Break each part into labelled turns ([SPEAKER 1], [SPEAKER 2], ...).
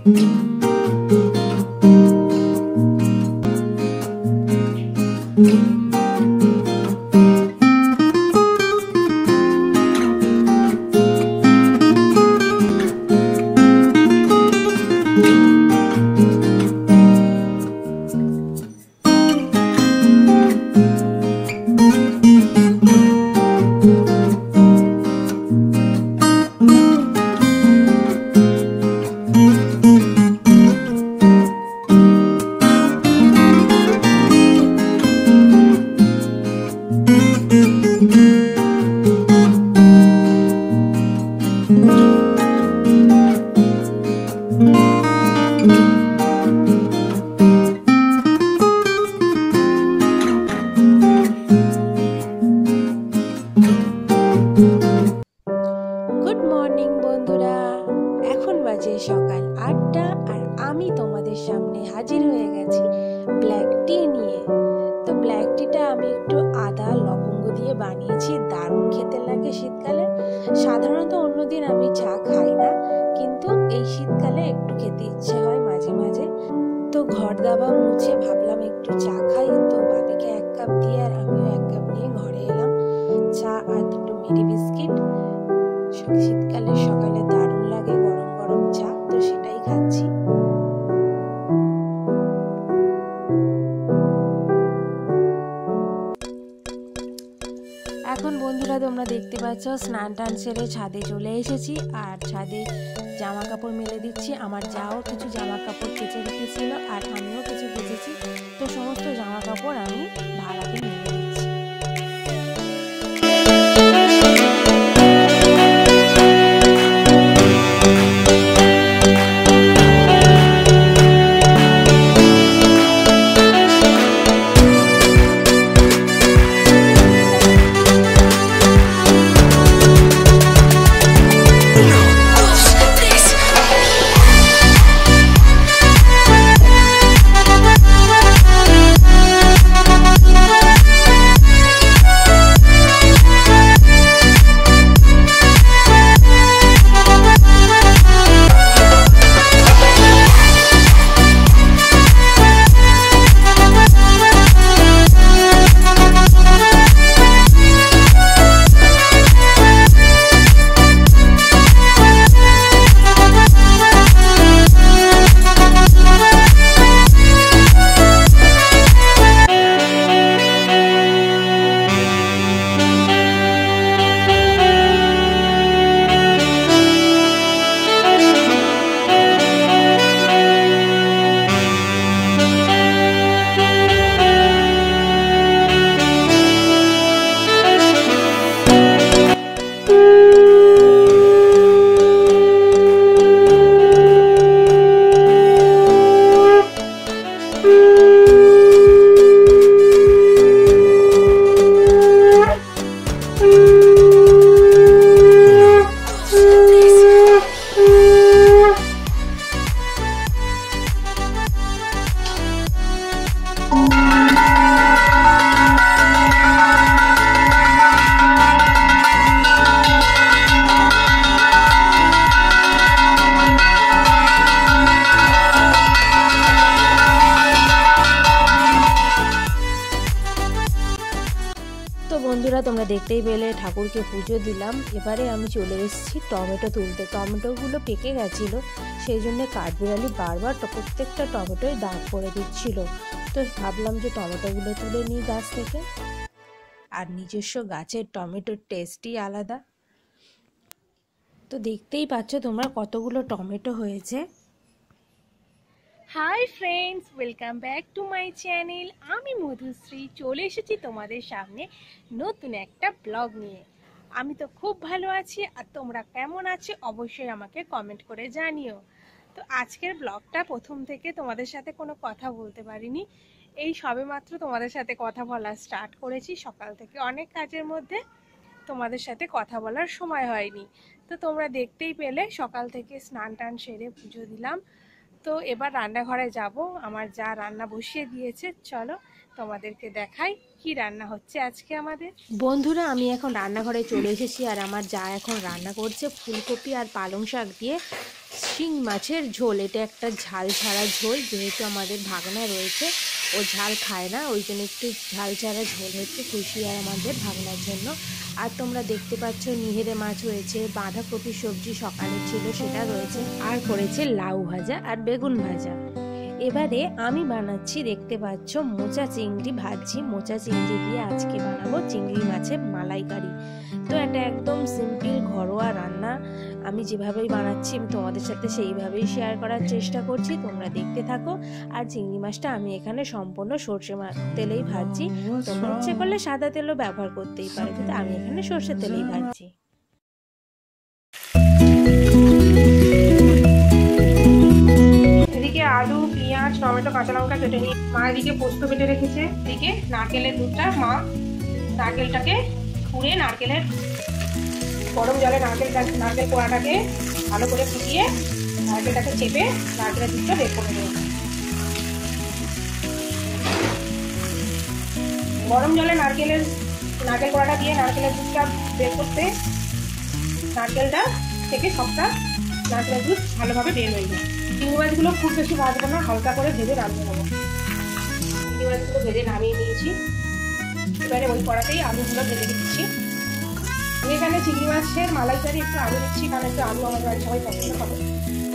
[SPEAKER 1] Good morning বন্ধুরা, এখন বাজে সকাল 8টা আর আমি তোমাদের সামনে হাজির হয়ে গেছি ব্ল্যাক টি নিয়ে। তো ব্ল্যাক টিটা আমি একটু আদা লবঙ্গ দিয়ে বানিয়েছি, দারুণ খেতে লাগে শীতকালে। সাধারণত অন্যদিন আমি চা খাই না, কিন্তু এই শীতকালে একটু খেতে ইচ্ছে হয় মাঝে মাঝে। তো ঘর দাবা মুছে ভাবলাম একটু চা খাই, তো বাপিকে 1 কাপ দিয়ে আর আমিও 1 কাপ নিয়ে ঘরে এলাম। চা আর 2টো মেরি বিস্কিট। শীতকালের সকালে দারুণ লাগে গরম গরম চা, তো সেটাই খাচ্ছি। এখন বন্ধুরা তোমরা দেখতে পাচ্ছ স্নান টান সেরে ছাদে চলে এসেছি, আর ছাদে জামা কাপড় মেলে দিচ্ছি। আমার যাও কিছু জামা কাপড় কেচে রেখেছিল আর আমিও কিছু কেচেছি, তো সমস্ত জামা কাপড় আমি ভাড়াতে মেলে দিচ্ছি। বন্ধুরা তোমরা দেখতেই পেলে ঠাকুরকে পুজো দিলাম। এবারে আমি চলে এসেছি টমেটো তুলতে। টমেটোগুলো পেকে গেছিলো, সেই জন্য কাঠবিড়ালি বারবার প্রত্যেকটা টমেটোয় দাগ করে দিচ্ছিল। তো ভাবলাম যে টমেটোগুলো তুলে নিই গাছ থেকে। আর নিজস্ব গাছের টমেটোর টেস্টই আলাদা। তো দেখতেই পাচ্ছ তোমরা কতগুলো টমেটো হয়েছে। Hi friends, welcome back to my channel. আমি মধুশ্রী চলে এসেছি তোমাদের সামনে নতুন একটা ব্লগ নিয়ে। আমি তো খুব ভালো আছি, আর তোমরা কেমন আছো অবশ্যই আমাকে কমেন্ট করে জানিও। তো আজকের ব্লগটা প্রথম থেকে তোমাদের সাথে কোনো কথা বলতে পারিনি, এই সবেমাত্র তোমাদের সাথে কথা বলা স্টার্ট করেছি। সকাল থেকে অনেক কাজের মধ্যে তোমাদের সাথে কথা বলার সময় হয়নি। তো তোমরা দেখতেই পেলে সকাল থেকে স্নান টান সেরে পুজো দিলাম। তো এবার রান্নাঘরে যাব, আমার যা রান্না বসিয়ে দিয়েছে, চলো তোমাদেরকে দেখাই কি রান্না হচ্ছে আজকে আমাদের। বন্ধুরা আমি এখন রান্নাঘরে চলে এসেছি, আর আমার যা এখন রান্না করছে ফুলকপি আর পালং শাক দিয়ে শিং মাছের ঝোল। এটা একটা ঝাল ছাড়া ঝোল, যেহেতু আমাদের ভাগনা রয়েছে, ও ঝাল খায় না, ওই জন্য একটু ঝাল ছাড়া ঝোল হচ্ছে খুশি আর আমাদের ভাগনার জন্য। আর তোমরা দেখতে পাচ্ছ নিহেরে মাছ হয়েছে, বাঁধাকপি সবজি সকালে ছিল সেটা রয়েছে, আর করেছে লাউ ভাজা আর বেগুন ভাজা। এবারে আমি বানাচ্ছি, দেখতে পাচ্ছ, মোচা চিংড়ি ভাজছি। মোচা চিংড়ি দিয়ে আজকে বানাবো চিংড়ি মাছের মালাইকারি। তো এটা একদম সিম্পল ঘরোয়া রান্না, আমি যেভাবেই বানাচ্ছি আমি তোমাদের সাথে সেইভাবেই শেয়ার করার চেষ্টা করছি, তোমরা দেখতে থাকো। আর চিংড়ি মাছটা আমি এখানে সম্পূর্ণ সর্ষে তেলেই ভাজছি, তোমরা ইচ্ছে করলে সাদা তেলও ব্যবহার করতেই পারো, কিন্তু আমি এখানে সর্ষে তেলেই ভাজছি। এদিকে আলু, পেঁয়াজ, টমেটো, কাঁচা লঙ্কা কেটে নিয়ে মা এদিকে পোস্ত কেটে রেখেছে। এদিকে নারকেলের দুধটা, মা নারকেলটাকে পুড়ে নারকেলের গরম জলে নারকেল কোড়াটাকে ভালো করে ফুটিয়ে নারকেলটাকে চেপে নারকেলের দুধটা বের করে দেবো। গরম জলে নারকেল কোড়াটা দিয়ে নারকেলের দুধটা বের করতে নারকেলটা থেকে সবটা নারকেলের দুধ ভালোভাবে বের হয়ে যায়। চিংড়ি মাছগুলো খুব বেশি ভাজবো না, হালকা করে ভেজে নামিয়ে নেবো। চিংড়ি মাছগুলো ভেজে নামিয়ে নিয়েছি, এবারে ওই কড়াতেই আলুগুলো ভেজে দিচ্ছি। আমি এখানে চিংড়ি মাছের মালাইকারি একটু আলু দিচ্ছি, কারণ একটু আলু আমাদের বাড়ি সবাই পছন্দ করে।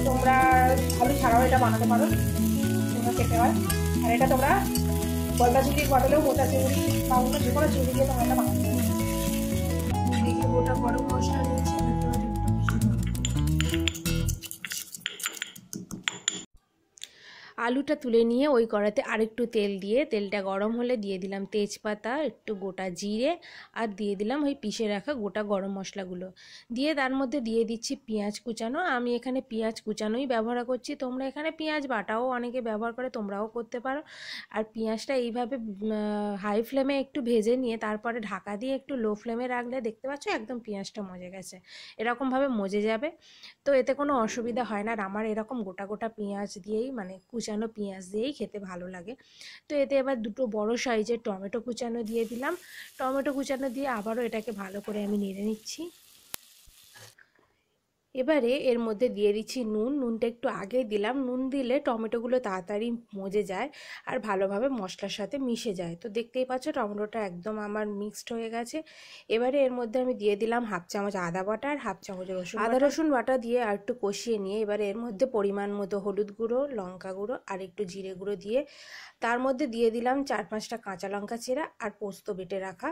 [SPEAKER 1] তোমরা আলু ছাড়াও এটা বানাতে পারো, তোমরা খেতে হয়। আর এটা তোমরা গলদা চিংড়ির বদলেও মোটা চিংড়ি বা অন্য যে কোনো চিংড়ি দিয়ে তোমরা এটা বানাতে পারো। এদিকে গোটা গরম মশলা নিয়েছি, আলুটা তুলে নিয়ে ওই কড়াতে আরেকটু তেল দিয়ে, তেলটা গরম হলে দিয়ে দিলাম তেজপাতা, একটু গোটা জিরে, আর দিয়ে দিলাম ওই পিষে রাখা গোটা গরম মশলাগুলো দিয়ে তার মধ্যে দিয়ে দিচ্ছি পেঁয়াজ কুচানো। আমি এখানে পেঁয়াজ কুচানোই ব্যবহার করছি, তোমরা এখানে পেঁয়াজ বাটাও অনেকে ব্যবহার করে, তোমরাও করতে পারো। আর পেঁয়াজটা এইভাবে হাই ফ্লেমে একটু ভেজে নিয়ে তারপরে ঢাকা দিয়ে একটু লো ফ্লেমে রাখলে দেখতে পাচ্ছ একদম পেঁয়াজটা মজে গেছে, এরকমভাবে মজে যাবে। তো এতে কোনো অসুবিধা হয় না, আর আমার এরকম গোটা গোটা পেঁয়াজ দিয়েই, মানে কুচানো পেঁয়াজ দিয়েই খেতে ভালো লাগে। তো এতে এবার দুটো বড় সাইজের টমেটো কুচানো দিয়ে দিলাম। টমেটো কুচানো দিয়ে আবারও এটাকে ভালো করে আমি নেড়ে নিচ্ছি। এবারে এর মধ্যে দিয়ে দিচ্ছি নুন। নুনটা একটু আগে দিলাম, নুন দিলে টমেটোগুলো তাড়াতাড়ি মজে যায় আর ভালোভাবে মশলার সাথে মিশে যায়। তো দেখতেই পাচ্ছ টমেটোটা একদম আমার মিক্সড হয়ে গেছে। এবারে এর মধ্যে আমি দিয়ে দিলাম হাফ চামচ আদা বাটা আর হাফ চামচ রসুন বাটা দিয়ে আর একটু কষিয়ে নিয়ে এবারে এর মধ্যে পরিমাণ মতো হলুদ গুঁড়ো, লঙ্কা গুঁড়ো আর একটু জিরে গুঁড়ো দিয়ে তার মধ্যে দিয়ে দিলাম 4-5টা কাঁচা লঙ্কা চেরা আর পোস্ত বেটে রাখা,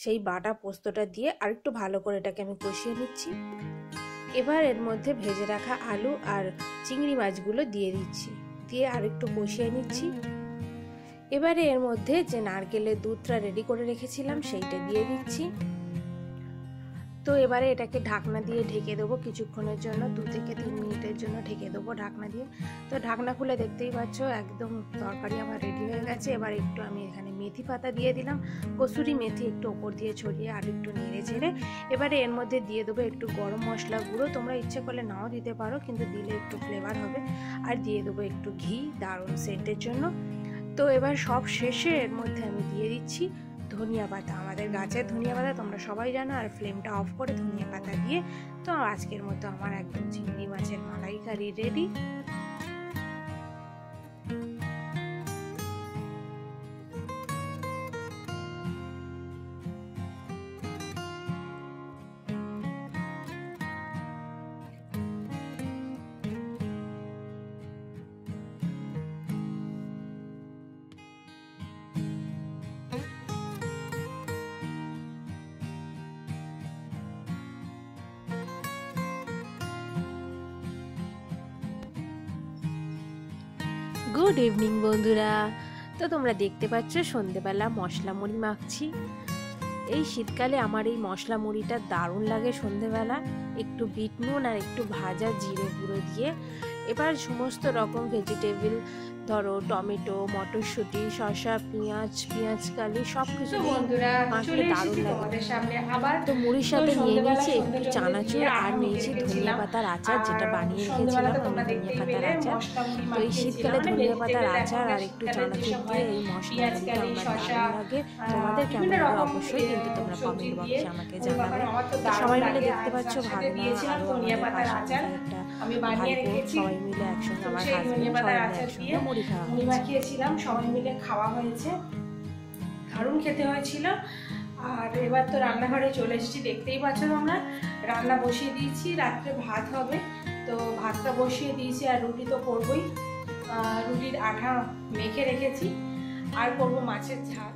[SPEAKER 1] সেই বাটা পোস্তটা দিয়ে আর একটু ভালো করে এটাকে আমি কষিয়ে নিচ্ছি। এবার এর মধ্যে ভেজে রাখা আলু আর চিংড়ি মাছগুলো দিয়ে দিচ্ছি, দিয়ে আরেকটু কষিয়ে নিচ্ছি। এবারে এর মধ্যে যে নারকেলের দুধটা রেডি করে রেখেছিলাম সেইটা দিয়ে দিচ্ছি। তো এবারে এটাকে ঢাকনা দিয়ে ঢেকে দেবো কিছুক্ষণের জন্য, 2 থেকে 3 মিনিটের জন্য ঢেকে দেবো ঢাকনা দিয়ে। তো ঢাকনা খুলে দেখতেই পাচ্ছ একদম তরকারি আমার রেডি হয়ে গেছে। এবার একটু আমি এখানে মেথি পাতা দিয়ে দিলাম, কসুরি মেথি একটু ওপর দিয়ে ছড়িয়ে আর একটু নেড়ে ছেড়ে এবারে এর মধ্যে দিয়ে দেবো একটু গরম মশলা গুঁড়ো, তোমরা ইচ্ছে করলে নাও দিতে পারো, কিন্তু দিলে একটু ফ্লেভার হবে। আর দিয়ে দেবো একটু ঘি দারুণ সেন্টের জন্য। তো এবার সব শেষে এর মধ্যে আমি দিয়ে দিচ্ছি ধনিয়া পাতা, আমাদের গাছের ধনিয়া পাতা, তোমরা সবাই জানো। আর ফ্লেমটা অফ করে ধনিয়া পাতা দিয়ে তো আজকের মতো আমার একদম চিংড়ি মাছের মালাইকারি রেডি। গুড ইভিনিং বন্ধুরা। তো তোমরা দেখতে পাচ্ছ সন্ধেবেলা মশলা মুড়ি মাখছি। এই শীতকালে আমার এই মশলা মুড়িটা দারুণ লাগে সন্ধেবেলা, একটু বিট নুন আর একটু ভাজা জিরে গুঁড়ো দিয়ে। এবার সমস্ত রকম ভেজিটেবল ধরো টমেটো, মটরশুঁটি, শসা, পেঁয়াজকালি সব কিছু
[SPEAKER 2] বন্ধুরা
[SPEAKER 1] মাখলে দারুণ লাগে
[SPEAKER 2] তোমাদের সামনে আবার।
[SPEAKER 1] তো মুড়ির সাথে নিয়ে নিয়েছি একটু চানাচুর আর নিয়েছি ধনিয়া পাতার আচার, যেটা বানিয়ে রেখেছিলাম আমি, ধনিয়া পাতার আচার। তো এই শীতকালে ধনিয়া পাতার আচার আর একটু চানাচুর দিয়ে এই মশলা মুড়িটা আমার দারুণ লাগে। তোমাদের কেমন লাগে অবশ্যই কিন্তু তোমরা কমেন্ট বক্সে আমাকে জানাবে। তো সবাই মিলে দেখতে পাচ্ছ ভাগনা আর
[SPEAKER 2] ধনিয়া পাতার আচার
[SPEAKER 1] একটা
[SPEAKER 2] আমি বানিয়ে
[SPEAKER 1] ভাইবোন,
[SPEAKER 2] রেখেছি।
[SPEAKER 1] সবাই মিলে একসঙ্গে আমার
[SPEAKER 2] সেই
[SPEAKER 1] হাজবেন্ড
[SPEAKER 2] ধনিয়া
[SPEAKER 1] সবাই
[SPEAKER 2] পাতার
[SPEAKER 1] মিলে
[SPEAKER 2] আচার
[SPEAKER 1] একসঙ্গে
[SPEAKER 2] দিয়ে
[SPEAKER 1] মুড়ি খাওয়া
[SPEAKER 2] মুড়ি
[SPEAKER 1] হয়েছে।
[SPEAKER 2] মাখিয়েছিলাম, সবাই মিলে খাওয়া হয়েছে, দারুণ খেতে হয়েছিল। আর এবার তো রান্নাঘরে চলে এসেছি, দেখতেই পাচ্ছ তোমরা। রান্না বসিয়ে দিয়েছি, রাত্রে ভাত হবে, তো ভাতটা বসিয়ে দিয়েছি। আর রুটি তো করবই, রুটির আঠা মেখে রেখেছি। আর করবো মাছের ঝাল।